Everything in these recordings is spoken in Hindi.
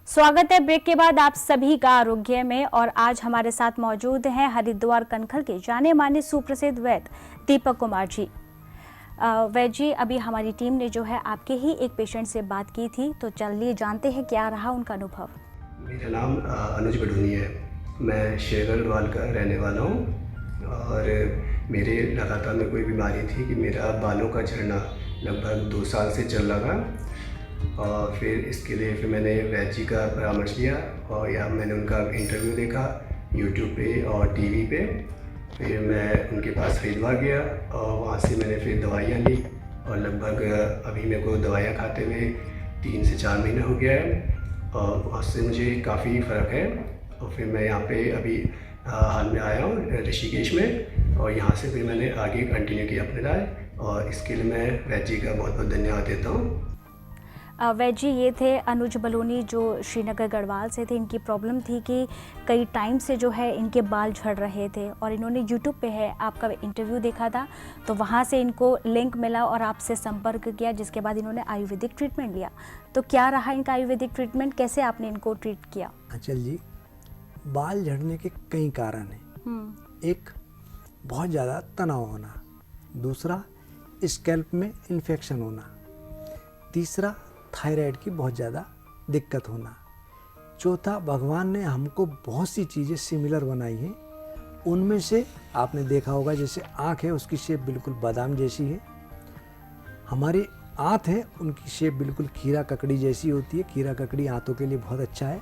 स्वागत है ब्रेक के बाद आप सभी का आरोग्य में। और आज हमारे साथ मौजूद हैं हरिद्वार कनखल के जाने माने सुप्रसिद्ध वैद्य दीपक कुमार जी। वैद्य जी, अभी हमारी टीम ने जो है आपके ही एक पेशेंट से बात की थी, तो चलिए जानते हैं क्या रहा उनका अनुभव। मेरा नाम अनुज बडूनी है। मैं शेरगढ़वाल का रहने वाला हूँ और मेरे लगातार में कोई बीमारी थी कि मेरा बालों का झड़ना लगभग 2 साल से चल रहा था। और फिर इसके लिए मैंने वैद्य जी का परामर्श लिया और या मैंने उनका इंटरव्यू देखा यूट्यूब पे और टीवी पे। फिर मैं उनके पास हरिद्वार गया और वहाँ से मैंने फिर दवाइयाँ ली और लगभग अभी मेरे को दवाइयाँ खाते हुए 3 से 4 महीने हो गया है और उससे मुझे काफ़ी फ़र्क है। और फिर मैं यहाँ पे अभी हाल में आया हूँ ऋषिकेश में और यहाँ से फिर मैंने आगे कंटिन्यू किया अपने इलाज और इसके लिए मैं वैद्य जी का बहुत बहुत धन्यवाद देता हूँ। वैद्य जी, ये थे अनुज बलूनी जो श्रीनगर गढ़वाल से थे। इनकी प्रॉब्लम थी कि कई टाइम से जो है इनके बाल झड़ रहे थे और इन्होंने यूट्यूब पे है आपका इंटरव्यू देखा था, तो वहाँ से इनको लिंक मिला और आपसे संपर्क किया, जिसके बाद इन्होंने आयुर्वेदिक ट्रीटमेंट लिया। तो क्या रहा इनका आयुर्वेदिक ट्रीटमेंट, कैसे आपने इनको ट्रीट किया? अंचल जी, बाल झड़ने के कई कारण हैं। एक, बहुत ज़्यादा तनाव होना। दूसरा, स्कैल्प में इन्फेक्शन होना। तीसरा, थायराइड की बहुत ज़्यादा दिक्कत होना। चौथा, भगवान ने हमको बहुत सी चीज़ें सिमिलर बनाई हैं। उनमें से आपने देखा होगा, जैसे आँख है उसकी शेप बिल्कुल बादाम जैसी है। हमारी आँत है उनकी शेप बिल्कुल खीरा ककड़ी जैसी होती है। खीरा ककड़ी आँतों के लिए बहुत अच्छा है।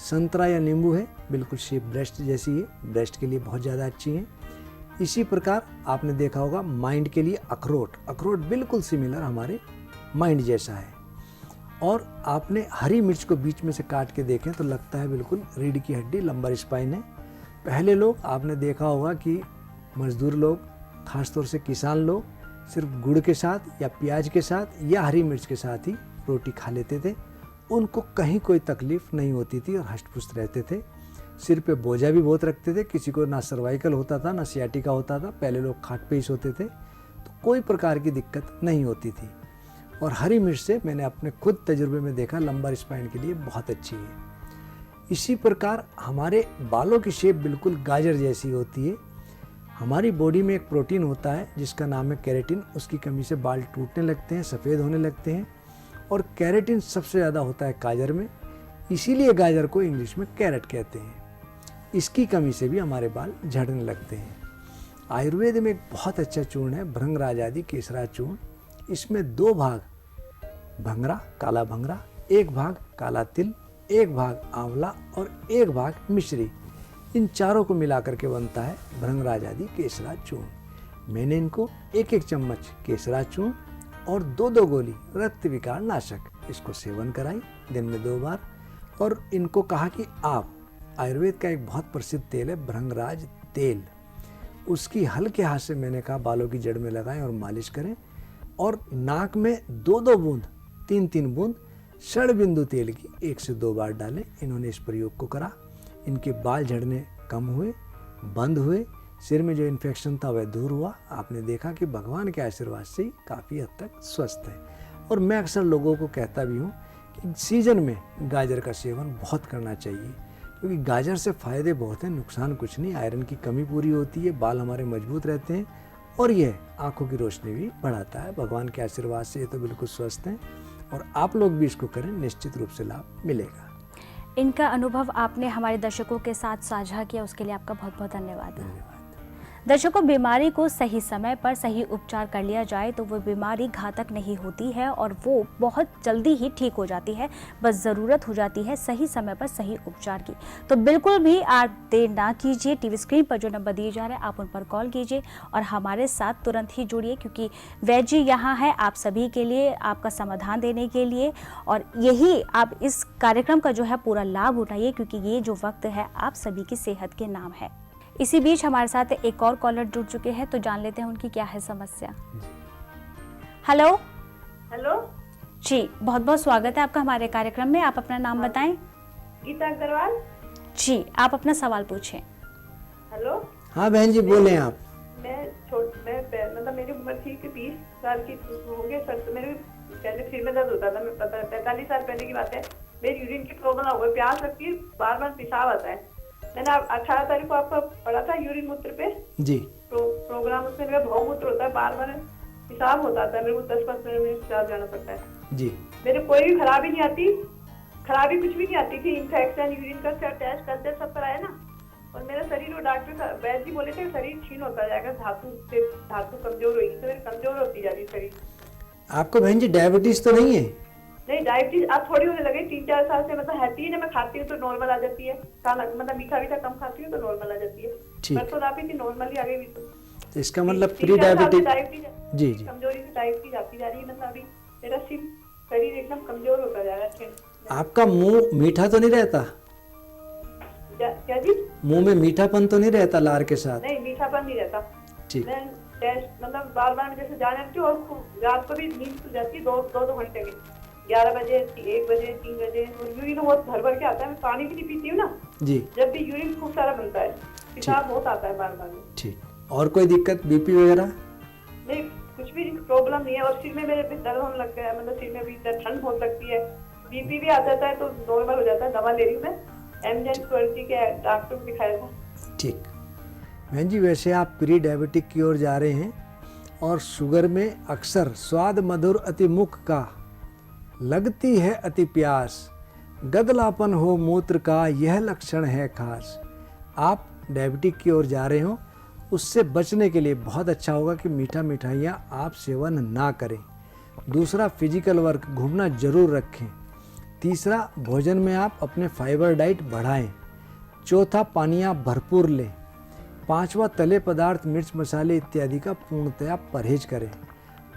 संतरा या नींबू है बिल्कुल शेप ब्रेस्ट जैसी है, ब्रेस्ट के लिए बहुत ज़्यादा अच्छी है। इसी प्रकार आपने देखा होगा माइंड के लिए अखरोट बिल्कुल सिमिलर हमारे माइंड जैसा है। और आपने हरी मिर्च को बीच में से काट के देखें तो लगता है बिल्कुल रीढ़ की हड्डी, लंबर स्पाइन है। पहले लोग आपने देखा होगा कि मजदूर लोग, खासतौर से किसान लोग, सिर्फ गुड़ के साथ या प्याज के साथ या हरी मिर्च के साथ ही रोटी खा लेते थे। उनको कहीं कोई तकलीफ नहीं होती थी और हष्ट-पुष्ट रहते थे। सिर पे बोझा भी बहुत रखते थे, किसी को ना सर्वाइकल होता था ना सियाटिका होता था। पहले लोग खाट पे ही सोते थे, तो कोई प्रकार की दिक्कत नहीं होती थी। और हरी मिर्च से मैंने अपने खुद तजुर्बे में देखा लंबर स्पाइन के लिए बहुत अच्छी है। इसी प्रकार हमारे बालों की शेप बिल्कुल गाजर जैसी होती है। हमारी बॉडी में एक प्रोटीन होता है जिसका नाम है केराटिन। उसकी कमी से बाल टूटने लगते हैं, सफ़ेद होने लगते हैं। और केराटिन सबसे ज़्यादा होता है गाजर में, इसीलिए गाजर को इंग्लिश में कैरेट कहते हैं। इसकी कमी से भी हमारे बाल झड़ने लगते हैं। आयुर्वेद में एक बहुत अच्छा चूर्ण है भृंगराज आदि केसरा चूर्ण। इसमें 2 भाग भंगरा, काला भंगरा, 1 भाग काला तिल, 1 भाग आंवला और 1 भाग मिश्री, इन चारों को मिलाकर के बनता है भृंगराज आदि केसरा चूर्ण। मैंने इनको 1-1 चम्मच केसरा चूर्ण और 2-2 गोली रक्त विकार नाशक इसको सेवन कराई दिन में 2 बार। और इनको कहा कि आप आयुर्वेद का एक बहुत प्रसिद्ध तेल है भृंगराज तेल, उसकी हल्के हाथ से मैंने कहा बालों की जड़ में लगाएं और मालिश करें। और नाक में 2-2 बूंद, 3-3 बूंद षड़बिंदु तेल की 1 से 2 बार डालें। इन्होंने इस प्रयोग को करा, इनके बाल झड़ने कम हुए, बंद हुए। सिर में जो इन्फेक्शन था वह दूर हुआ। आपने देखा कि भगवान के आशीर्वाद से काफ़ी हद तक स्वस्थ है। और मैं अक्सर लोगों को कहता भी हूँ कि सीजन में गाजर का सेवन बहुत करना चाहिए, क्योंकि गाजर से फ़ायदे बहुत हैं, नुकसान कुछ नहीं। आयरन की कमी पूरी होती है, बाल हमारे मजबूत रहते हैं और यह आंखों की रोशनी भी बढ़ाता है। भगवान के आशीर्वाद से ये तो बिल्कुल स्वस्थ हैं और आप लोग भी इसको करें, निश्चित रूप से लाभ मिलेगा। इनका अनुभव आपने हमारे दर्शकों के साथ साझा किया, उसके लिए आपका बहुत बहुत धन्यवाद। दर्शकों, बीमारी को सही समय पर सही उपचार कर लिया जाए तो वो बीमारी घातक नहीं होती है और वो बहुत जल्दी ही ठीक हो जाती है। बस ज़रूरत हो जाती है सही समय पर सही उपचार की। तो बिल्कुल भी आप देर ना कीजिए, टीवी स्क्रीन पर जो नंबर दिए जा रहे हैं आप उन पर कॉल कीजिए और हमारे साथ तुरंत ही जुड़िए, क्योंकि वैद्य जी यहाँ है आप सभी के लिए, आपका समाधान देने के लिए। और यही आप इस कार्यक्रम का जो है पूरा लाभ उठाइए, क्योंकि ये जो वक्त है आप सभी की सेहत के नाम है। इसी बीच हमारे साथ एक और कॉलर जुड़ चुके हैं, तो जान लेते हैं उनकी क्या है समस्या। हेलो हेलो जी, बहुत बहुत स्वागत है आपका हमारे कार्यक्रम में। आप अपना नाम बताएं। गीता अग्रवाल जी, आप अपना सवाल पूछें। हेलो। हाँ बहन जी, बोलें आप। मैं मतलब मेरी उम्र थी कि 20 साल की हो गए सर, तो मेरे पहले सिर में दर्द होता था। मैं पता 45 साल पहले की बात है। मेरी यूरिन की प्रॉब्लम हो गई, प्यास लगती है, बार बार पेशाब आता है। मैंने 18 तारीख को आपका पढ़ा था यूरिन मूत्र पे जी प्रोग्राम, उसमें मेरा बहुमूत्र होता है, बार बार पेशाब होता है, मेरे को 10-15 मिनट पेशाब जाना पड़ता है। जी। मेरे कोई भी खराबी नहीं आती, खराबी कुछ भी नहीं आती थी। इन्फेक्शन, यूरिन का टेस्ट करते सब कराया ना, और मेरा शरीर, वो डॉक्टर वैद्य जी बोले थे शरीर क्षीण होता जाएगा, धातु कमजोर होगी, तो मेरी कमजोर होती जा रही शरीर। आपको बहन जी डायबिटीज तो नहीं है? नहीं, डायबिटीज अब थोड़ी होने लगी, 3-4 साल से, मतलब रहती है, जब मैं खाती हूँ तो नॉर्मल आ जाती है, खाना मतलब मीठा कम खाती हूँ तो नॉर्मल आ जाती है। ठीक। परसों रापी थी, नॉर्मल ही आ गई। तो इसका मतलब प्री डायबिटीज, जी जी, कमजोरी से डायबिटीज आती जा रही है, मतलब अभी मेरा शरीर एकदम कमजोर होता जा रहा है। आपका मुंह मीठा तो नहीं रहता? क्या जी? मुंह में मीठापन तो नहीं रहता लार के साथ? नहीं, मीठापन नहीं रहता। ठीक। मैं टेस्ट मतलब बार जैसे जाने लगती हूँ, और रात को भी नींद खुल जाती है 2 घंटे में, 11 बजे, 1 बजे, 3 बजे, और यूरिन बहुत भर के आता है। मैं पानी भी नहीं पीती हूँ ना जी, जब भी यूरिन खूब सारा बनता है, पेशाब बहुत आता है बार। ठीक। और कोई दिक्कत, बीपी वगैरह? नहीं, कुछ भी प्रॉब्लम नहीं है। और सिर में मेरे भी दर्द होने लग गया है, मतलब सिर में भी ठंड बहुत लगती है, बीपी भी आ जाता है, तो नॉर्मल हो जाता है। दवा ले रही हूँ मैं, एमजेन क्वालिटी के डॉक्टर को दिखाया था। ठीक। बहन जी, वैसे आप प्री डायबिटिक की ओर जा रहे हैं, और शुगर में अक्सर स्वाद मधुर अति मुख का, लगती है अति प्यास, गदलापन हो मूत्र का, यह लक्षण है खास। आप डायबिटिक की ओर जा रहे हो, उससे बचने के लिए बहुत अच्छा होगा कि मीठा मिठाइयाँ आप सेवन ना करें। दूसरा, फिजिकल वर्क, घूमना जरूर रखें। तीसरा, भोजन में आप अपने फाइबर डाइट बढ़ाएं। चौथा, पानी आप भरपूर लें। पांचवा, तले पदार्थ, मिर्च मसाले इत्यादि का पूर्णतया परहेज करें।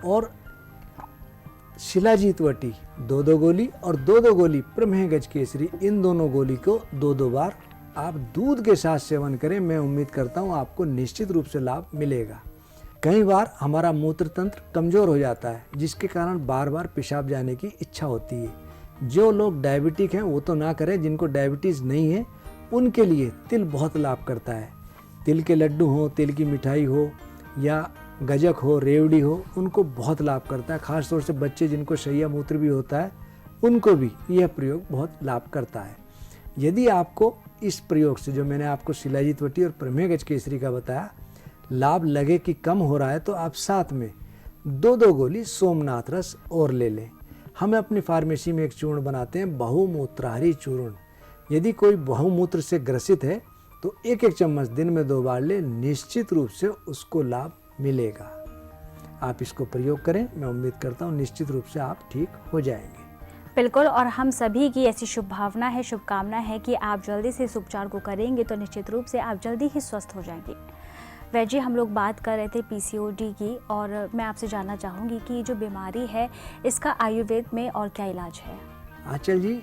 और शिलाजीत वटी 2-2 गोली और 2-2 गोली प्रमेह गज केसरी, इन दोनों गोली को 2-2 बार आप दूध के साथ सेवन करें। मैं उम्मीद करता हूँ आपको निश्चित रूप से लाभ मिलेगा। कई बार हमारा मूत्र तंत्र कमज़ोर हो जाता है, जिसके कारण बार बार पेशाब जाने की इच्छा होती है। जो लोग डायबिटिक हैं वो तो ना करें, जिनको डायबिटीज़ नहीं है उनके लिए तिल बहुत लाभ करता है। तिल के लड्डू हो, तिल की मिठाई हो, या गजक हो, रेवड़ी हो, उनको बहुत लाभ करता है। ख़ास तौर से बच्चे जिनको शैया मूत्र भी होता है, उनको भी यह प्रयोग बहुत लाभ करता है। यदि आपको इस प्रयोग से, जो मैंने आपको शिलाजीत वटी और प्रमेह गज केसरी का बताया, लाभ लगे कि कम हो रहा है, तो आप साथ में 2-2 गोली सोमनाथ रस और ले लें। हम अपनी फार्मेसी में एक चूर्ण बनाते हैं, बहुमूत्राहारी चूर्ण। यदि कोई बहुमूत्र से ग्रसित है तो 1-1 चम्मच दिन में 2 बार ले, निश्चित रूप से उसको लाभ मिलेगा। आप इसको प्रयोग करें, मैं उम्मीद करता हूँ निश्चित रूप से आप ठीक हो जाएंगे। बिल्कुल, और हम सभी की ऐसी शुभ भावना है, शुभकामना है कि आप जल्दी से इस उपचार को करेंगे तो निश्चित रूप से आप जल्दी ही स्वस्थ हो जाएंगे। वैद्य जी, हम लोग बात कर रहे थे पीसीओडी की, और मैं आपसे जानना चाहूँगी कि जो बीमारी है इसका आयुर्वेद में और क्या इलाज है? आंचल जी,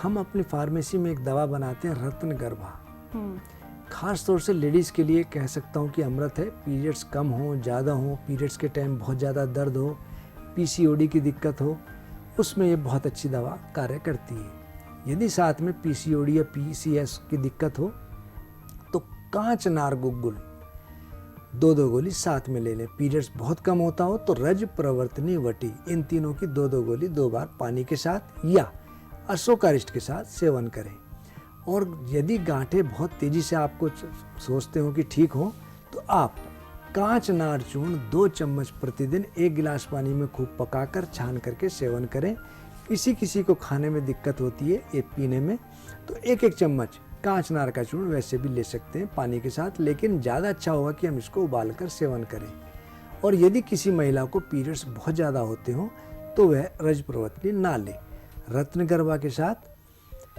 हम अपनी फार्मेसी में एक दवा बनाते हैं, रत्न गर्भा। खास तौर से लेडीज़ के लिए कह सकता हूँ कि अमृत है। पीरियड्स कम हो, ज़्यादा हो, पीरियड्स के टाइम बहुत ज़्यादा दर्द हो, पीसीओडी की दिक्कत हो, उसमें ये बहुत अच्छी दवा कार्य करती है। यदि साथ में पीसीओडी या पीसीएस की दिक्कत हो तो कांच नार गुग्गुल 2-2 गोली साथ में ले लें। पीरियड्स बहुत कम होता हो तो रज प्रवर्तनी वटी, इन तीनों की 2-2 गोली 2 बार पानी के साथ या अशोकारिष्ट के साथ सेवन करें। और यदि गांठें बहुत तेज़ी से आपको सोचते हो कि ठीक हो, तो आप कांच नार चूर्ण 2 चम्मच प्रतिदिन 1 गिलास पानी में खूब पकाकर छान करके सेवन करें। किसी को खाने में दिक्कत होती है ये पीने में, तो 1-1 चम्मच कांच नार का चूर्ण वैसे भी ले सकते हैं पानी के साथ, लेकिन ज़्यादा अच्छा होगा कि हम इसको उबालकर सेवन करें। और यदि किसी महिला को पीरियड्स बहुत ज़्यादा होते हों तो वह रज प्रवर्तनी ना ले। रत्न गर्भा के साथ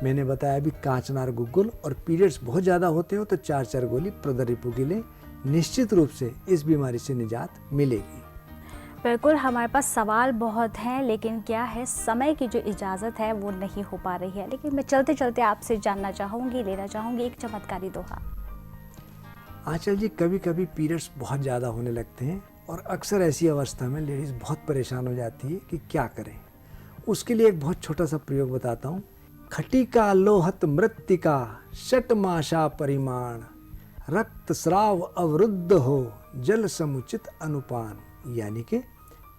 मैंने बताया भी कांचनार गुग्गुल, और पीरियड्स बहुत ज़्यादा होते हो तो 4-4 गोली प्रदरिपु की लें। निश्चित रूप से इस बीमारी से निजात मिलेगी। बिल्कुल, हमारे पास सवाल बहुत हैं, लेकिन क्या है, समय की जो इजाज़त है वो नहीं हो पा रही है। लेकिन मैं चलते चलते आपसे जानना चाहूँगी, लेना चाहूँगी एक चमत्कारी दोहा। आंचल जी, कभी कभी पीरियड्स बहुत ज़्यादा होने लगते हैं, और अक्सर ऐसी अवस्था में लेडीज़ बहुत परेशान हो जाती है कि क्या करें। उसके लिए एक बहुत छोटा सा प्रयोग बताता हूँ। खटिका लोहत मृत्तिका षटमाशा परिमाण, रक्त स्राव अवरुद्ध हो जल समुचित अनुपान। यानी कि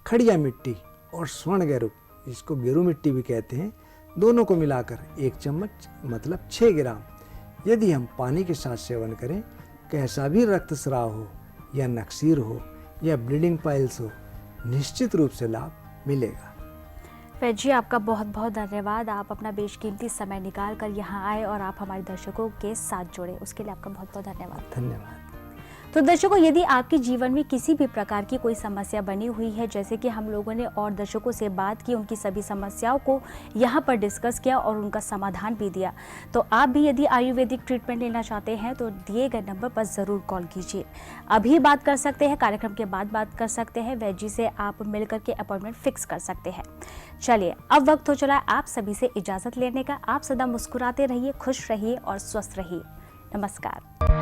खड़िया मिट्टी और स्वर्ण गेरू, जिसको गेरू मिट्टी भी कहते हैं, दोनों को मिलाकर 1 चम्मच मतलब 6 ग्राम यदि हम पानी के साथ सेवन करें, कैसा भी रक्तस्राव हो या नक्सीर हो या ब्लीडिंग पाइल्स हो, निश्चित रूप से लाभ मिलेगा। वैद्य जी, आपका बहुत बहुत धन्यवाद। आप अपना बेशकीमती समय निकाल कर यहाँ आए और आप हमारे दर्शकों के साथ जुड़े, उसके लिए आपका बहुत बहुत धन्यवाद। धन्यवाद। तो दर्शकों, यदि आपके जीवन में किसी भी प्रकार की कोई समस्या बनी हुई है, जैसे कि हम लोगों ने और दर्शकों से बात की, उनकी सभी समस्याओं को यहाँ पर डिस्कस किया और उनका समाधान भी दिया, तो आप भी यदि आयुर्वेदिक ट्रीटमेंट लेना चाहते हैं तो दिए गए नंबर पर ज़रूर कॉल कीजिए। अभी बात कर सकते हैं, कार्यक्रम के बाद बात कर सकते हैं, वैद्य जी से आप मिलकर के अपॉइंटमेंट फिक्स कर सकते हैं। चलिए, अब वक्त हो चला है आप सभी से इजाज़त लेने का। आप सदा मुस्कुराते रहिए, खुश रहिए और स्वस्थ रहिए। नमस्कार।